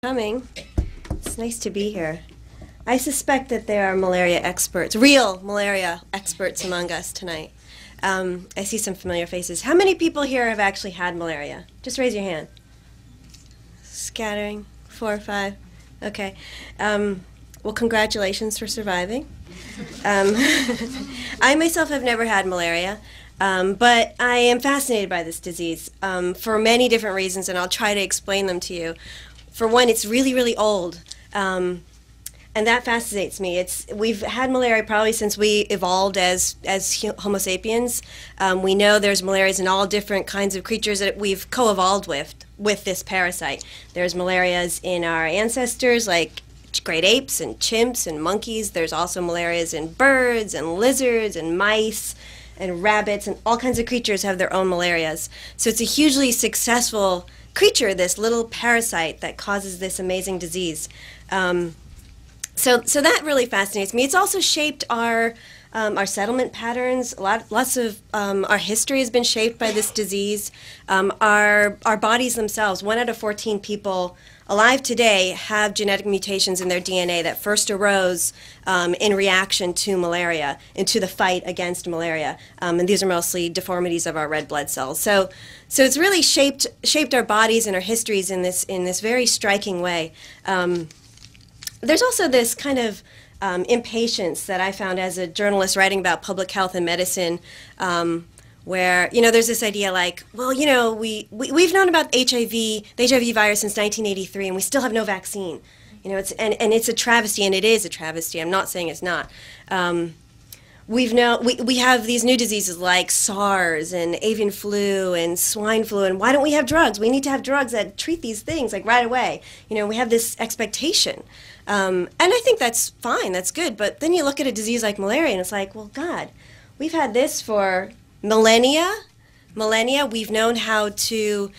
Coming. It's nice to be here. I suspect that there are malaria experts, real malaria experts among us tonight. I see some familiar faces. How many people here have actually had malaria? Just raise your hand. Scattering. 4 or 5. Okay. Well, congratulations for surviving. I myself have never had malaria, but I am fascinated by this disease for many different reasons, and I'll try to explain them to you. For one, it's really, really old, and that fascinates me. We've had malaria probably since we evolved as Homo sapiens. We know there's malarias in all different kinds of creatures that we've co-evolved with this parasite. There's malarias in our ancestors, like great apes and chimps and monkeys. There's also malarias in birds and lizards and mice and rabbits, and all kinds of creatures have their own malarias. So it's a hugely successful creature, this little parasite that causes this amazing disease. So that really fascinates me. It's also shaped our settlement patterns. Lots of our history has been shaped by this disease. Our bodies themselves, 1 out of 14 people alive today have genetic mutations in their DNA that first arose in reaction to malaria, into the fight against malaria. And these are mostly deformities of our red blood cells. So it's really shaped our bodies and our histories in this very striking way. There's also this kind of impatience that I found as a journalist writing about public health and medicine, where, there's this idea like, well, we've known about the HIV virus since 1983, and we still have no vaccine. And it's a travesty, and it is a travesty. I'm not saying it's not. We have these new diseases like SARS and avian flu and swine flu, and why don't we have drugs? We need to have drugs that treat these things like right away. We have this expectation. And I think that's fine, that's good, but then you look at a disease like malaria and it's like, well, God, we've had this for millennia. We've known how to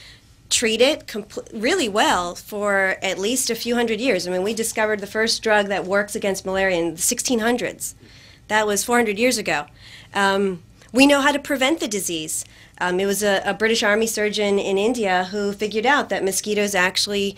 treat it really well for at least a few hundred years. I mean, we discovered the first drug that works against malaria in the 1600s. That was 400 years ago. We know how to prevent the disease. It was a British Army surgeon in India who figured out that mosquitoes actually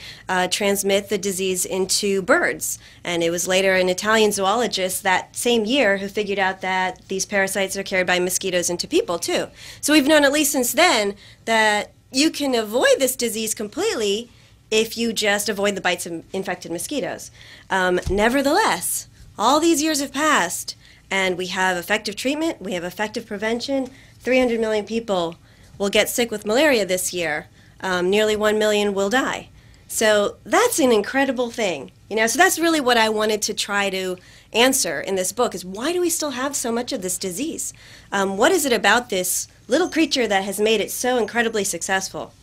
transmit the disease into birds. And it was later an Italian zoologist that same year who figured out that these parasites are carried by mosquitoes into people too. So we've known at least since then that you can avoid this disease completely if you just avoid the bites of infected mosquitoes. Nevertheless, all these years have passed, and we have effective treatment, we have effective prevention. 300 million people will get sick with malaria this year. Nearly 1 million will die. So that's an incredible thing. So that's really what I wanted to try to answer in this book, is why do we still have so much of this disease? What is it about this little creature that has made it so incredibly successful?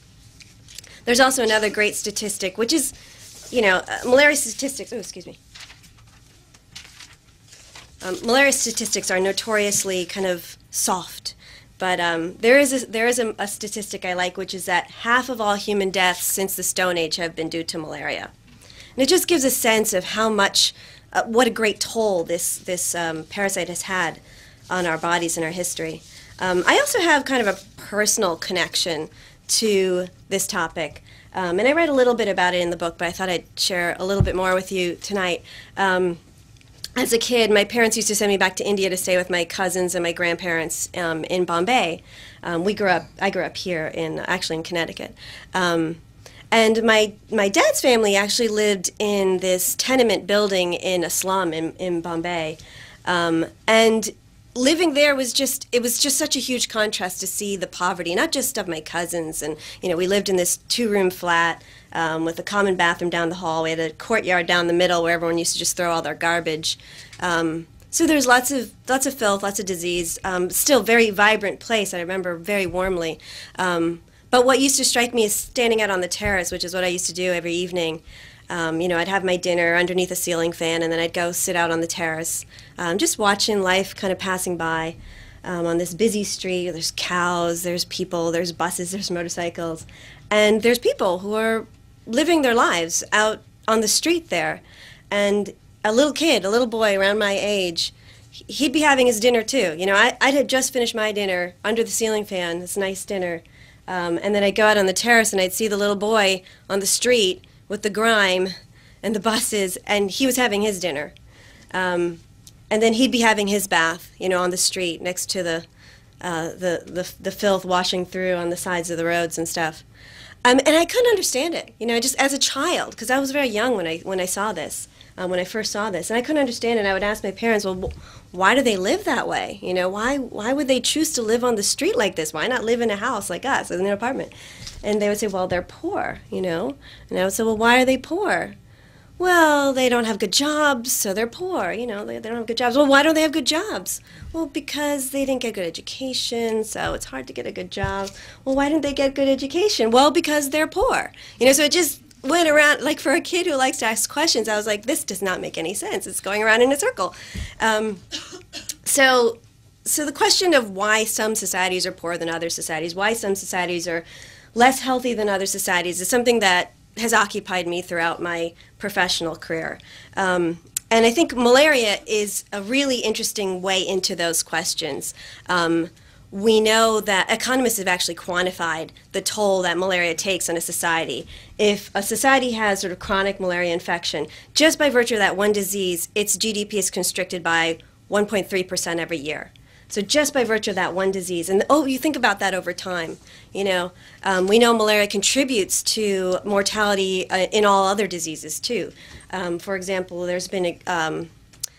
There's also another great statistic, which is, malaria statistics. Oh, excuse me. Malaria statistics are notoriously kind of soft. But there is a statistic I like, which is that half of all human deaths since the Stone Age have been due to malaria. And it just gives a sense of how much, what a great toll this parasite has had on our bodies and our history. I also have kind of a personal connection to this topic. And I read a little bit about it in the book, but I thought I'd share a little bit more with you tonight. As a kid, my parents used to send me back to India to stay with my cousins and my grandparents in Bombay. I grew up here actually in Connecticut. And my dad's family actually lived in this tenement building in a slum in Bombay. And living there was just such a huge contrast to see the poverty, not just of my cousins. And, we lived in this 2-room flat with a common bathroom down the hall. We had a courtyard down the middle where everyone used to just throw all their garbage. So there's lots of filth, lots of disease. Still very vibrant place, I remember very warmly. But what used to strike me is standing out on the terrace, which is what I used to do every evening. I'd have my dinner underneath a ceiling fan, and then I'd go sit out on the terrace, just watching life kind of passing by on this busy street. There's cows, there's people, there's buses, there's motorcycles, and there's people who are living their lives out on the street there. And a little kid, a little boy around my age, he'd be having his dinner too. I'd have just finished my dinner under the ceiling fan, this nice dinner, and then I'd go out on the terrace and I'd see the little boy on the street with the grime and the buses, and he was having his dinner. And then he'd be having his bath, you know, on the street next to the filth washing through on the sides of the roads and stuff. And I couldn't understand it, you know, just as a child, because I was very young when I saw this, when I first saw this, and I couldn't understand it. And I would ask my parents, well, why do they live that way? You know, why would they choose to live on the street like this? Why not live in a house like us, in an apartment? And they would say, well, they're poor, you know. And I would say, well, why are they poor? Well, they don't have good jobs, so they're poor. You know, they don't have good jobs. Well, why don't they have good jobs? Well, because they didn't get good education, so it's hard to get a good job. Well, why didn't they get good education? Well, because they're poor. You know, so it just went around, like for a kid who likes to ask questions, I was like, this does not make any sense. It's going around in a circle. So the question of why some societies are poorer than other societies, why some societies are less healthy than other societies, is something that has occupied me throughout my professional career. And I think malaria is a really interesting way into those questions. We know that economists have actually quantified the toll that malaria takes on a society. If a society has sort of chronic malaria infection, just by virtue of that one disease, its GDP is constricted by 1.3% every year. So just by virtue of that one disease, and you think about that over time, you know, we know malaria contributes to mortality in all other diseases too. For example, there's been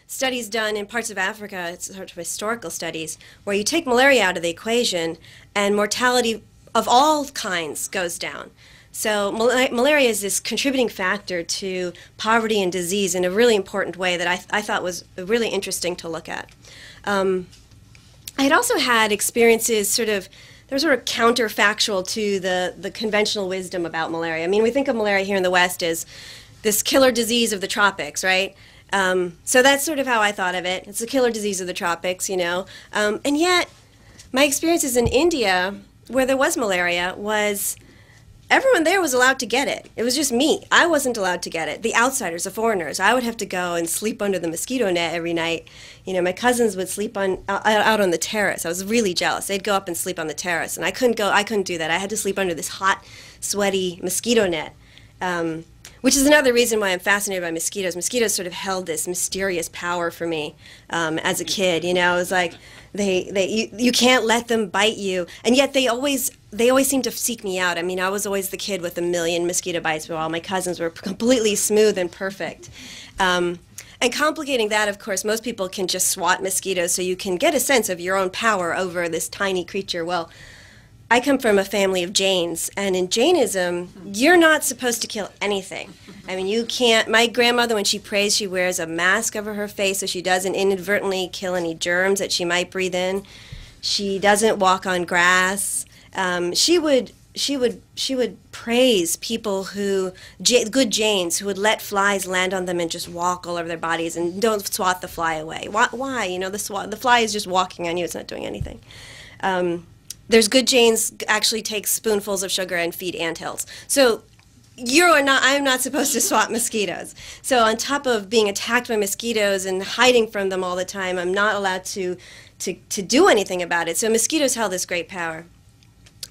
studies done in parts of Africa, it's sort of historical studies, where you take malaria out of the equation and mortality of all kinds goes down. So malaria is this contributing factor to poverty and disease in a really important way that I thought was really interesting to look at. I had also had experiences they're sort of counterfactual to the conventional wisdom about malaria. I mean, we think of malaria here in the West as this killer disease of the tropics, right? So that's sort of how I thought of it. It's a killer disease of the tropics, you know. And yet, my experiences in India, where there was malaria, was everyone there was allowed to get it. It was just me. I wasn't allowed to get it. The outsiders, the foreigners, I would have to go and sleep under the mosquito net every night. You know, my cousins would sleep out on the terrace. I was really jealous. They'd go up and sleep on the terrace, and I couldn't do that. I had to sleep under this hot, sweaty mosquito net. Which is another reason why I'm fascinated by mosquitoes. Mosquitoes sort of held this mysterious power for me as a kid. You know, it was like you can't let them bite you, and yet they always seem to seek me out. I mean, I was always the kid with a million mosquito bites, while all my cousins were completely smooth and perfect. And complicating that, of course, most people can just swat mosquitoes, so you can get a sense of your own power over this tiny creature. Well, I come from a family of Jains, and in Jainism, you're not supposed to kill anything. I mean, you can't. My grandmother, when she prays, she wears a mask over her face so she doesn't inadvertently kill any germs that she might breathe in. She doesn't walk on grass. She would praise people good Jains, who would let flies land on them and just walk all over their bodies and don't swat the fly away. Why? You know, the fly is just walking on you. It's not doing anything. There's good Jains actually take spoonfuls of sugar and feed anthills. So I'm not supposed to swat mosquitoes. So on top of being attacked by mosquitoes and hiding from them all the time, I'm not allowed to do anything about it. So mosquitoes held this great power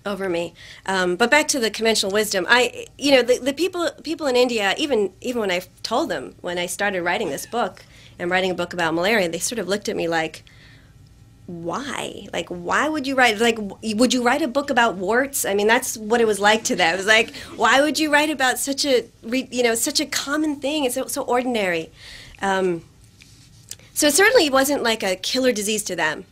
over me. But back to the conventional wisdom, the people in India, even when I told them, when I started writing this book and writing a book about malaria, they sort of looked at me like, why? Like, why would you write? Like, would you write a book about warts? I mean, that's what it was like to them. It was like, why would you write about such a common thing? It's so ordinary. So it certainly wasn't like a killer disease to them.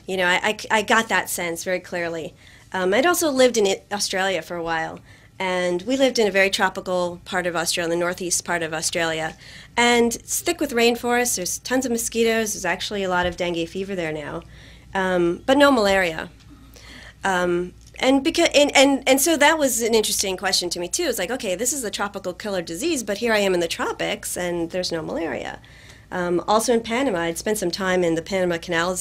You know, I got that sense very clearly. I'd also lived in Australia for a while, and we lived in a very tropical part of Australia, the northeast part of Australia. And it's thick with rainforests. There's tons of mosquitoes. There's actually a lot of dengue fever there now, but no malaria. And so that was an interesting question to me too. It's like, okay, this is a tropical killer disease, but here I am in the tropics, and there's no malaria. Also in Panama, I'd spent some time in the Panama Canal